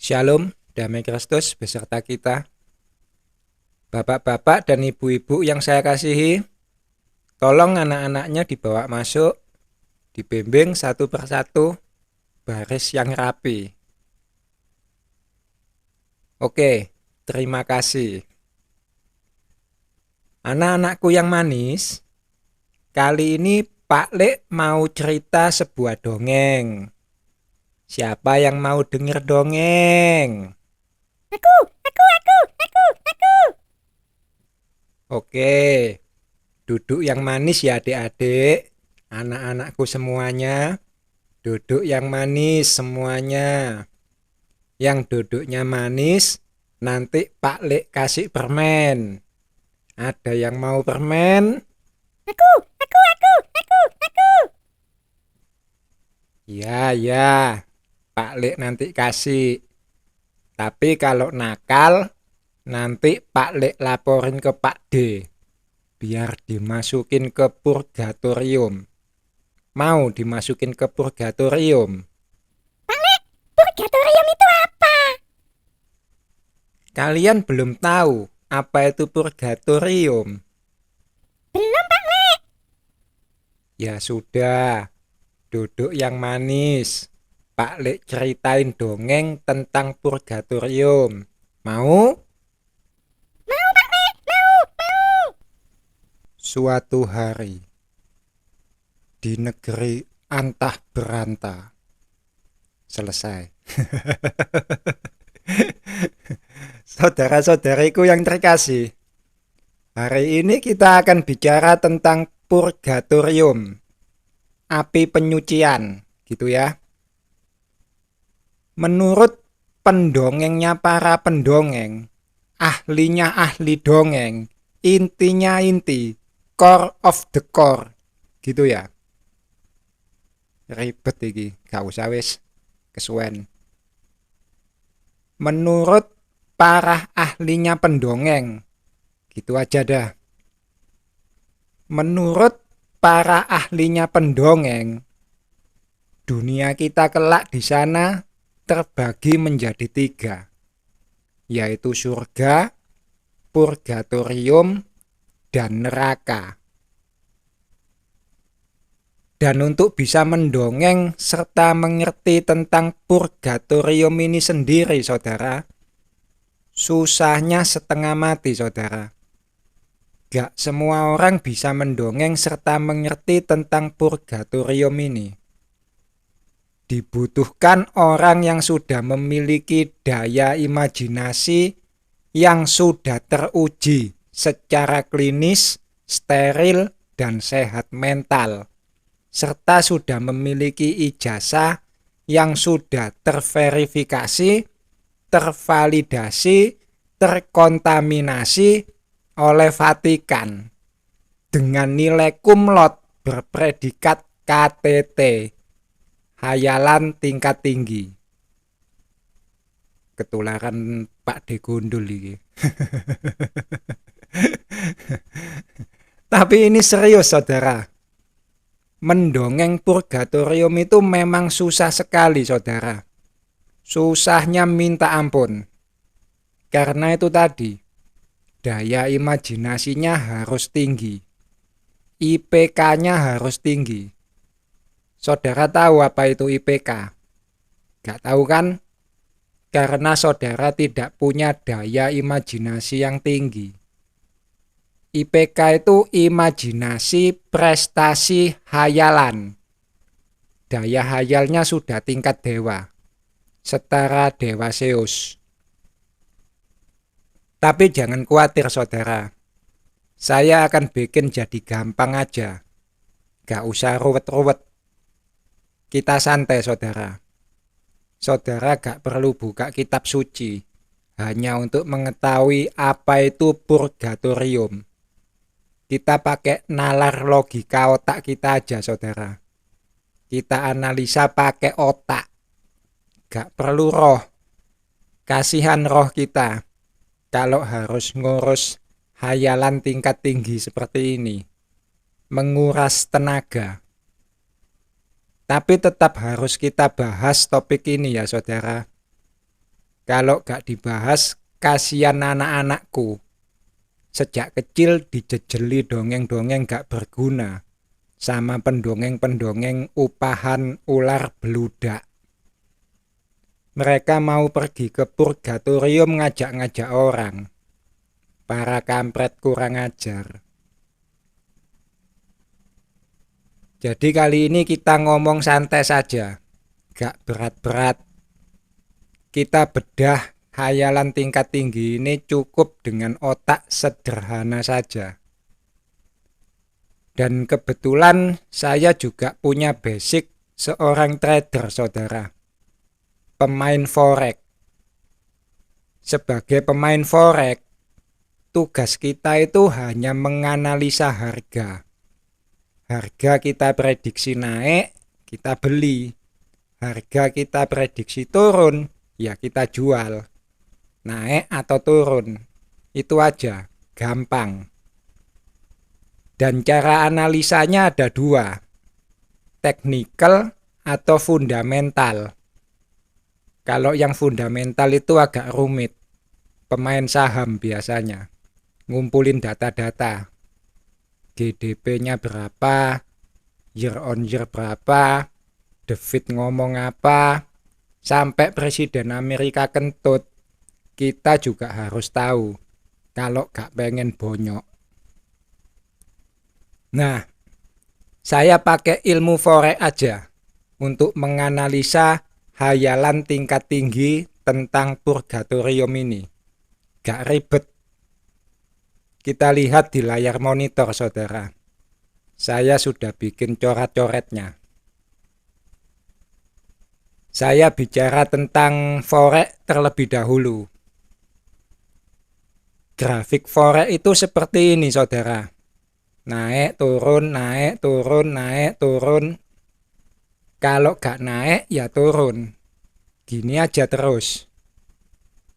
Shalom, damai Kristus beserta kita. Bapak-bapak dan ibu-ibu yang saya kasihi, tolong anak-anaknya dibawa masuk, dibimbing satu persatu, baris yang rapi. Oke, terima kasih. Anak-anakku yang manis, kali ini Pak Lek mau cerita sebuah dongeng. Siapa yang mau denger dongeng? Aku. Oke, duduk yang manis ya adik-adik, anak-anakku semuanya. Duduk yang manis semuanya. Yang duduknya manis, nanti Pak Lek kasih permen. Ada yang mau permen? Aku. Ya, ya, Pak Lek nanti kasih. Tapi kalau nakal, nanti Pak Lek laporin ke Pak D. Biar dimasukin ke purgatorium. Mau dimasukin ke purgatorium? Purgatorium itu apa? Kalian belum tahu apa itu purgatorium? Belum, Pak Le. Ya sudah, duduk yang manis. Pak Lek ceritain dongeng tentang purgatorium. Mau? Mau, Pak Le. Mau. Suatu hari di negeri antah berantah. Selesai. Saudara-saudariku yang terkasih, hari ini kita akan bicara tentang purgatorium, api penyucian, gitu ya. Menurut pendongengnya para pendongeng, ahlinya ahli dongeng, intinya inti, core of the core, gitu ya. Ribet iki, gak usah wis, kesuwen. Menurut para ahlinya pendongeng, gitu aja dah. Menurut para ahlinya pendongeng, dunia kita kelak di sana terbagi menjadi 3, yaitu surga, purgatorium, dan neraka. Dan untuk bisa mendongeng serta mengerti tentang purgatorium ini sendiri, saudara, susahnya setengah mati, saudara. Gak semua orang bisa mendongeng serta mengerti tentang purgatorium ini. Dibutuhkan orang yang sudah memiliki daya imajinasi yang sudah teruji secara klinis, steril, dan sehat mental, serta sudah memiliki ijazah yang sudah terverifikasi, tervalidasi, terkontaminasi oleh Vatikan dengan nilai cum laude berpredikat KTT, hayalan tingkat tinggi. Ketularan Pak D Gundul ini. Tapi ini serius, saudara. Mendongeng purgatorium itu memang susah sekali, saudara. Susahnya minta ampun. Karena itu tadi, daya imajinasinya harus tinggi. IPK-nya harus tinggi. Saudara tahu apa itu IPK? Gak tahu kan? Karena saudara tidak punya daya imajinasi yang tinggi. IPK itu imajinasi prestasi hayalan. Daya hayalnya sudah tingkat dewa, setara dewa Zeus. Tapi jangan khawatir, saudara. Saya akan bikin jadi gampang aja. Gak usah ruwet-ruwet. Kita santai, saudara. Saudara gak perlu buka kitab suci hanya untuk mengetahui apa itu purgatorium. Kita pakai nalar logika otak kita aja, saudara. Kita analisa pakai otak. Gak perlu roh. Kasihan roh kita kalau harus ngurus hayalan tingkat tinggi seperti ini. Menguras tenaga. Tapi tetap harus kita bahas topik ini ya, saudara. Kalau gak dibahas, kasihan anak-anakku. Sejak kecil dijejeli dongeng-dongeng gak berguna sama pendongeng-pendongeng upahan ular beludak. Mereka mau pergi ke purgatorium ngajak-ngajak orang. Para kampret kurang ajar. Jadi kali ini kita ngomong santai saja, gak berat-berat. Kita bedah hayalan tingkat tinggi ini cukup dengan otak sederhana saja. Dan kebetulan saya juga punya basic seorang trader, saudara. Pemain forex. Sebagai pemain forex, tugas kita itu hanya menganalisa harga. Harga kita prediksi naik, kita beli. Harga kita prediksi turun, ya kita jual. Naik atau turun, itu aja, gampang. Dan cara analisanya ada dua, teknikal atau fundamental. Kalau yang fundamental itu agak rumit, pemain saham biasanya, ngumpulin data-data, GDP-nya berapa, year on year berapa, The Fed ngomong apa, sampai Presiden Amerika kentut, kita juga harus tahu kalau gak pengen bonyok. Nah, saya pakai ilmu forex aja untuk menganalisa hayalan tingkat tinggi tentang purgatorium ini. Gak ribet. Kita lihat di layar monitor, saudara. Saya sudah bikin coret-coretnya. Saya bicara tentang forex terlebih dahulu. Grafik forex itu seperti ini, saudara. Naik, turun, naik, turun, naik, turun. Kalau gak naik, ya turun. Gini aja terus.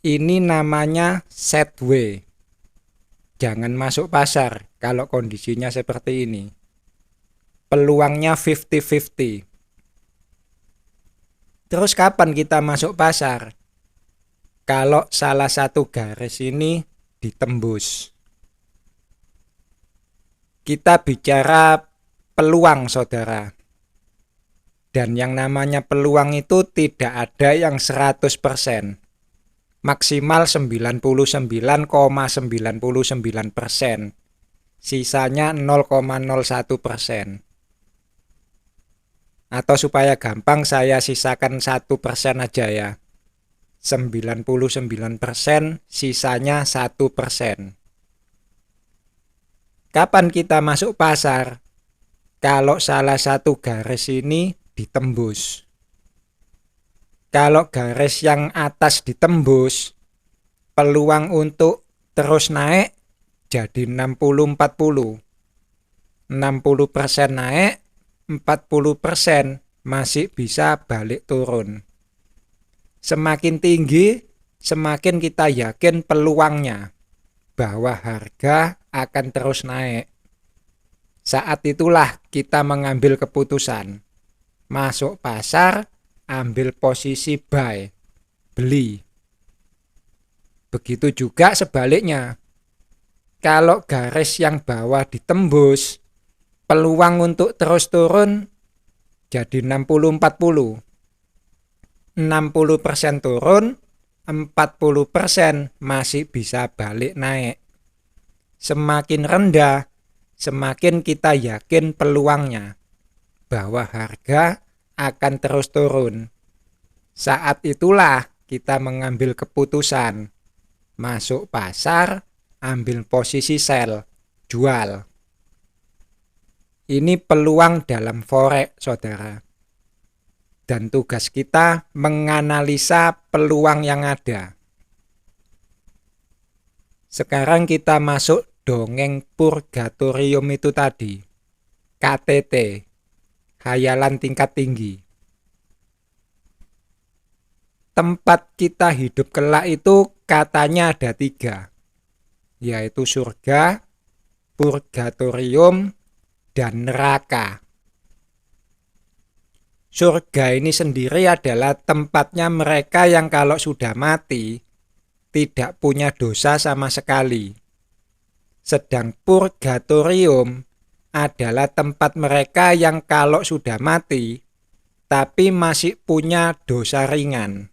Ini namanya sideways. Jangan masuk pasar kalau kondisinya seperti ini. Peluangnya 50-50. Terus kapan kita masuk pasar? Kalau salah satu garis ini ditembus. Kita bicara peluang, saudara. Dan yang namanya peluang itu tidak ada yang 100%. Maksimal 99,99%. Sisanya 0,01%. Atau supaya gampang saya sisakan 1% aja ya. 99%, sisanya 1%. Kapan kita masuk pasar? Kalau salah satu garis ini ditembus. Kalau garis yang atas ditembus, peluang untuk terus naik jadi 60-40. 60% naik, 40% masih bisa balik turun. Semakin tinggi, semakin kita yakin peluangnya bahwa harga akan terus naik. Saat itulah kita mengambil keputusan. Masuk pasar, ambil posisi buy, beli. Begitu juga sebaliknya. Kalau garis yang bawah ditembus, peluang untuk terus turun jadi 60-40. 60% turun, 40% masih bisa balik naik. Semakin rendah, semakin kita yakin peluangnya bahwa harga akan terus turun. Saat itulah kita mengambil keputusan masuk pasar, ambil posisi sell, jual. Ini peluang dalam forex, saudara. Dan tugas kita menganalisa peluang yang ada. Sekarang kita masuk dongeng purgatorium itu tadi. KTT, hayalan tingkat tinggi. Tempat kita hidup kelak itu katanya ada 3, yaitu surga, purgatorium, dan neraka. Surga ini sendiri adalah tempatnya mereka yang kalau sudah mati tidak punya dosa sama sekali. Sedang purgatorium adalah tempat mereka yang kalau sudah mati tapi masih punya dosa ringan.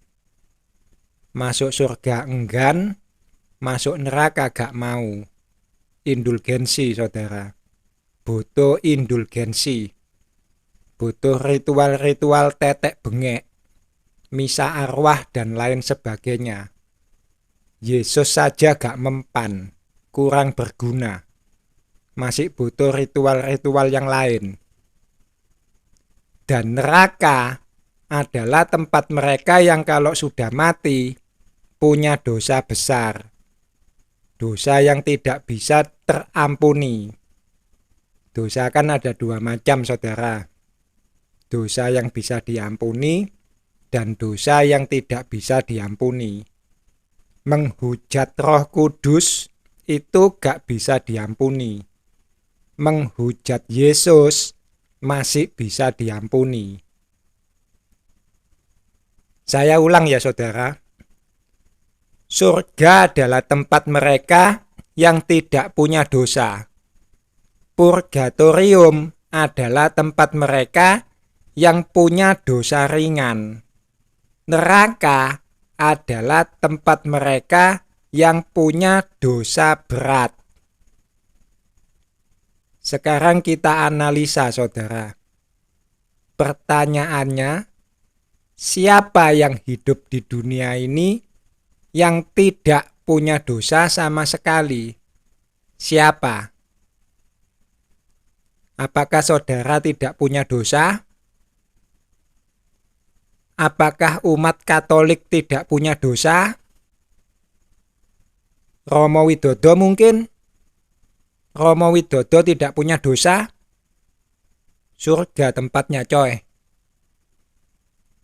Masuk surga enggan, masuk neraka gak mau. Indulgensi, saudara. Butuh indulgensi. Butuh ritual-ritual tetek bengek, misa arwah dan lain sebagainya. Yesus saja gak mempan, kurang berguna. Masih butuh ritual-ritual yang lain. Dan neraka adalah tempat mereka yang kalau sudah mati punya dosa besar. Dosa yang tidak bisa terampuni. Dosa kan ada dua macam, saudara. Dosa yang bisa diampuni dan dosa yang tidak bisa diampuni. Menghujat Roh Kudus itu gak bisa diampuni. Menghujat Yesus masih bisa diampuni. Saya ulang ya, saudara. Surga adalah tempat mereka yang tidak punya dosa. Purgatorium adalah tempat mereka yang punya dosa ringan. Neraka adalah tempat mereka yang punya dosa berat. Sekarang kita analisa, saudara. Pertanyaannya, siapa yang hidup di dunia ini yang tidak punya dosa sama sekali? Siapa? Apakah saudara tidak punya dosa? Apakah umat Katolik tidak punya dosa? Romo Widodo mungkin? Romo Widodo tidak punya dosa? Surga tempatnya, coy.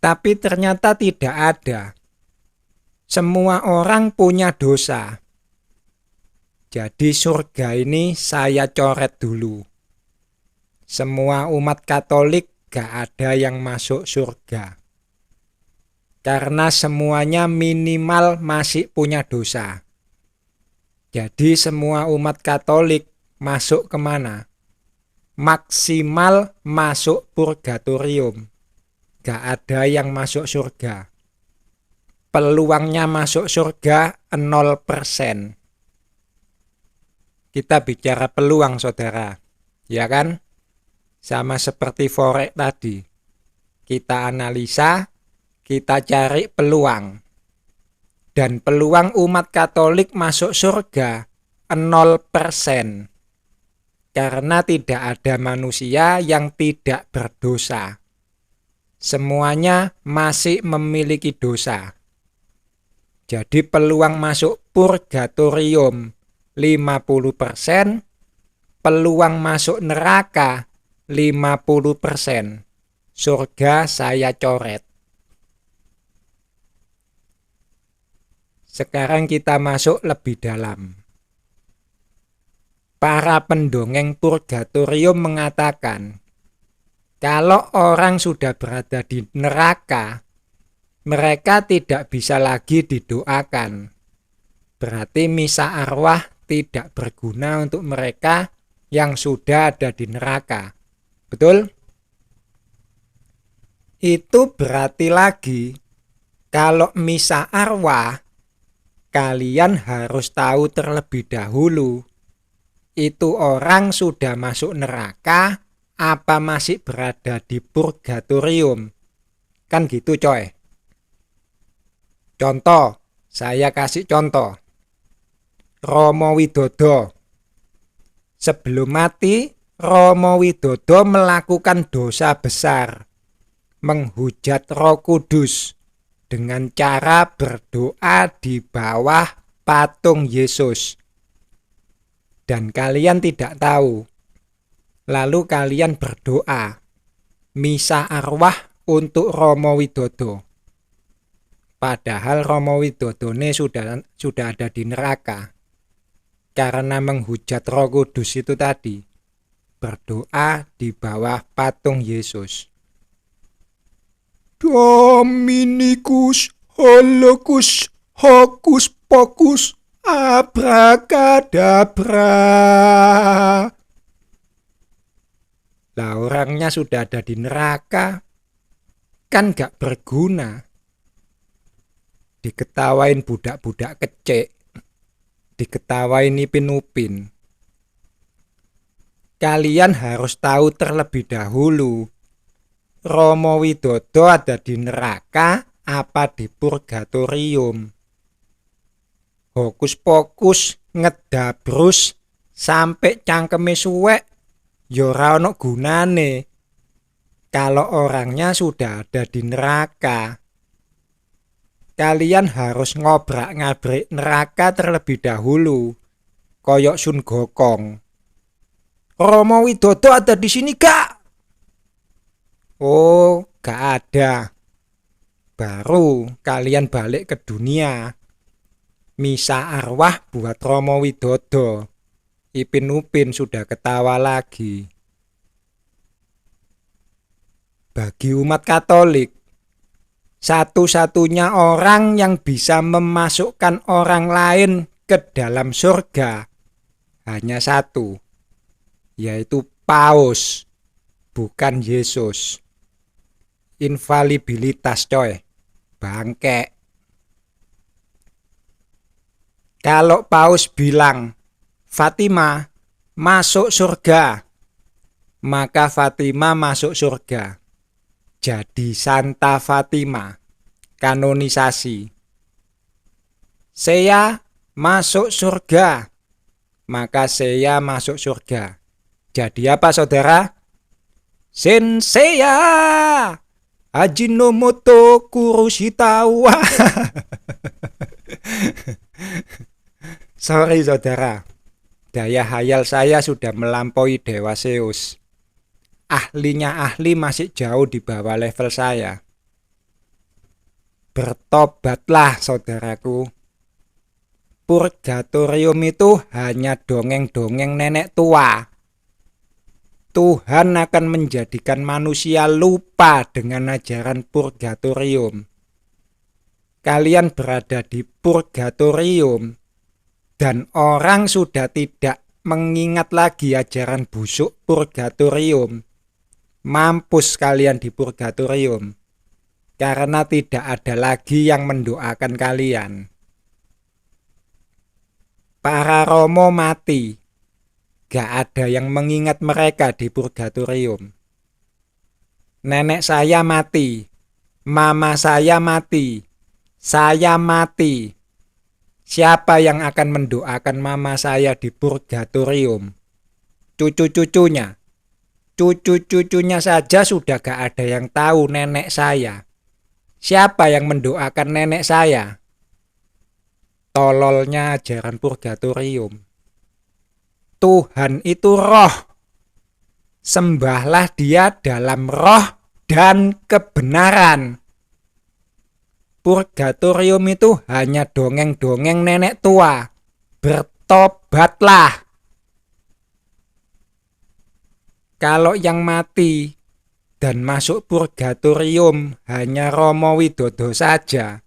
Tapi ternyata tidak ada. Semua orang punya dosa. Jadi surga ini saya coret dulu. Semua umat Katolik gak ada yang masuk surga. Karena semuanya minimal masih punya dosa. Jadi semua umat Katolik masuk kemana? Maksimal masuk purgatorium. Gak ada yang masuk surga. Peluangnya masuk surga 0%. Kita bicara peluang, saudara. Ya kan? Sama seperti forex tadi. Kita analisa, kita cari peluang. Dan peluang umat Katolik masuk surga 0%. Karena tidak ada manusia yang tidak berdosa. Semuanya masih memiliki dosa. Jadi peluang masuk purgatorium 50%, peluang masuk neraka 50%. Surga saya coret. Sekarang kita masuk lebih dalam. Para pendongeng purgatorium mengatakan, kalau orang sudah berada di neraka, mereka tidak bisa lagi didoakan. Berarti misa arwah tidak berguna untuk mereka yang sudah ada di neraka. Betul? Itu berarti lagi, kalau misa arwah, kalian harus tahu terlebih dahulu, itu orang sudah masuk neraka, apa masih berada di purgatorium. Kan gitu, coy. Contoh, saya kasih contoh. Romo Widodo. Sebelum mati, Romo Widodo melakukan dosa besar. Menghujat Roh Kudus dengan cara berdoa di bawah patung Yesus. Dan kalian tidak tahu. Lalu kalian berdoa. Misa arwah untuk Romo Widodo. Padahal Romo Widodo ini sudah ada di neraka. Karena menghujat Roh Kudus itu tadi. Berdoa di bawah patung Yesus. Dominikus holokus hokus pokus abrakadabra. Lah orangnya sudah ada di neraka, kan gak berguna. Diketawain budak-budak kecil, diketawain Ipin-Upin. Kalian harus tahu terlebih dahulu, Romo Widodo ada di neraka apa di purgatorium. Hokus pokus ngedabrus sampai cangkeme suwek, ya ora ono gunane kalau orangnya sudah ada di neraka. Kalian harus ngobrak-ngabrik neraka terlebih dahulu, koyok Sun Gokong. Romo Widodo ada di sini gak? Oh, gak ada. Baru kalian balik ke dunia. Misa arwah buat Romo Widodo. Ipin-Upin sudah ketawa lagi. Bagi umat Katolik, satu-satunya orang yang bisa memasukkan orang lain ke dalam surga hanya satu, yaitu Paus, bukan Yesus. Infalibilitas coy, bangke. Kalau Paus bilang Fatima masuk surga, maka Fatima masuk surga. Jadi Santa Fatima, kanonisasi. Saya masuk surga, maka saya masuk surga. Jadi apa saudara? Senseiya Ajinomoto Kurushitawa. Sorry saudara, daya hayal saya sudah melampaui Dewa Zeus. Ahlinya ahli masih jauh di bawah level saya. Bertobatlah saudaraku. Purgatorium itu hanya dongeng-dongeng nenek tua. Tuhan akan menjadikan manusia lupa dengan ajaran purgatorium. Kalian berada di purgatorium dan orang sudah tidak mengingat lagi ajaran busuk purgatorium. Mampus kalian di purgatorium, karena tidak ada lagi yang mendoakan kalian. Para romo mati, gak ada yang mengingat mereka di purgatorium. Nenek saya mati, mama saya mati, saya mati. Siapa yang akan mendoakan mama saya di purgatorium? Cucu-cucunya. Cucu-cucunya saja sudah gak ada yang tahu nenek saya. Siapa yang mendoakan nenek saya? Tololnya ajaran purgatorium. Tuhan itu roh. Sembahlah dia dalam roh dan kebenaran. Purgatorium itu hanya dongeng-dongeng nenek tua. Bertobatlah. Kalau yang mati dan masuk purgatorium hanya Romo Widodo saja,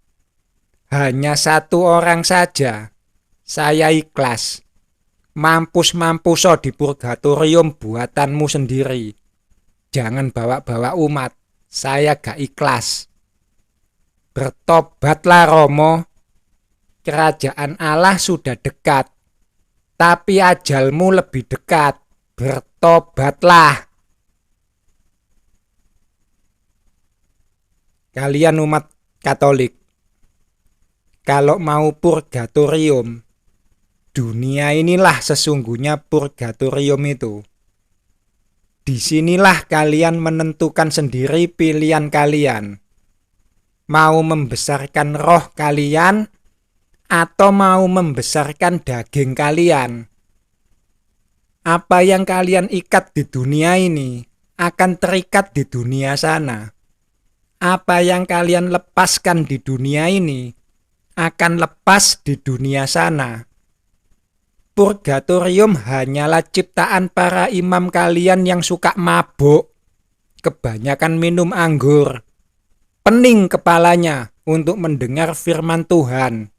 hanya satu orang saja, saya ikhlas. Mampus-mampuso di purgatorium buatanmu sendiri. Jangan bawa-bawa umat, saya gak ikhlas. Bertobatlah Romo, kerajaan Allah sudah dekat, tapi ajalmu lebih dekat. Bertobatlah. Kalian umat Katolik, kalau mau purgatorium, dunia inilah sesungguhnya purgatorium itu. Disinilah kalian menentukan sendiri pilihan kalian. Mau membesarkan roh kalian atau mau membesarkan daging kalian. Apa yang kalian ikat di dunia ini akan terikat di dunia sana. Apa yang kalian lepaskan di dunia ini akan lepas di dunia sana. Purgatorium hanyalah ciptaan para imam kalian yang suka mabuk, kebanyakan minum anggur, pening kepalanya untuk mendengar firman Tuhan.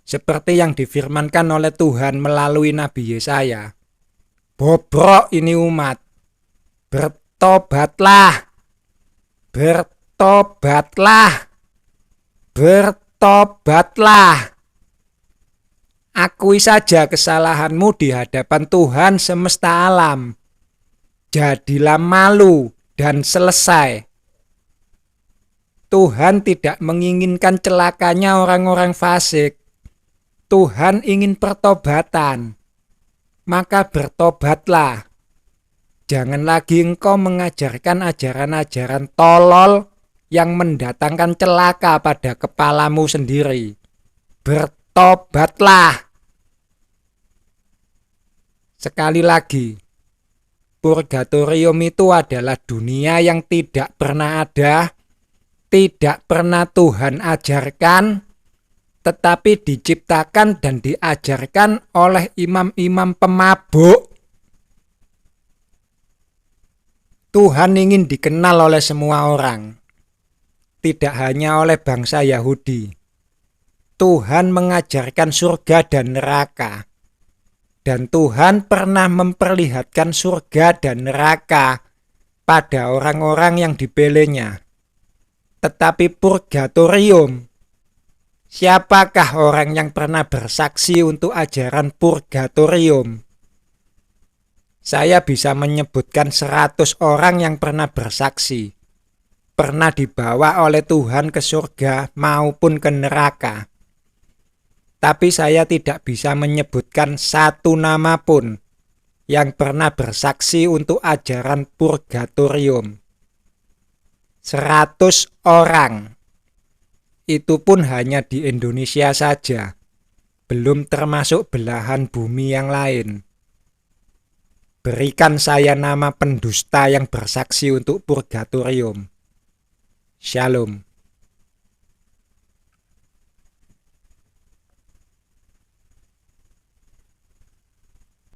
Seperti yang difirmankan oleh Tuhan melalui Nabi Yesaya. Bobrok ini umat. Bertobatlah. Bertobatlah. Bertobatlah. Akui saja kesalahanmu di hadapan Tuhan semesta alam. Jadilah malu dan selesai. Tuhan tidak menginginkan celakanya orang-orang fasik. Tuhan ingin pertobatan. Maka bertobatlah. Jangan lagi engkau mengajarkan ajaran-ajaran tolol yang mendatangkan celaka pada kepalamu sendiri. Bertobatlah. Sekali lagi, purgatorium itu adalah dunia yang tidak pernah ada, tidak pernah Tuhan ajarkan, tetapi diciptakan dan diajarkan oleh imam-imam pemabuk. Tuhan ingin dikenal oleh semua orang, tidak hanya oleh bangsa Yahudi. Tuhan mengajarkan surga dan neraka. Dan Tuhan pernah memperlihatkan surga dan neraka pada orang-orang yang dipilihnya. Tetapi purgatorium, siapakah orang yang pernah bersaksi untuk ajaran purgatorium? Saya bisa menyebutkan 100 orang yang pernah bersaksi, pernah dibawa oleh Tuhan ke surga maupun ke neraka. Tapi saya tidak bisa menyebutkan satu nama pun yang pernah bersaksi untuk ajaran purgatorium. 100 orang. Itu pun hanya di Indonesia saja, belum termasuk belahan bumi yang lain. Berikan saya nama pendusta yang bersaksi untuk purgatorium. Shalom.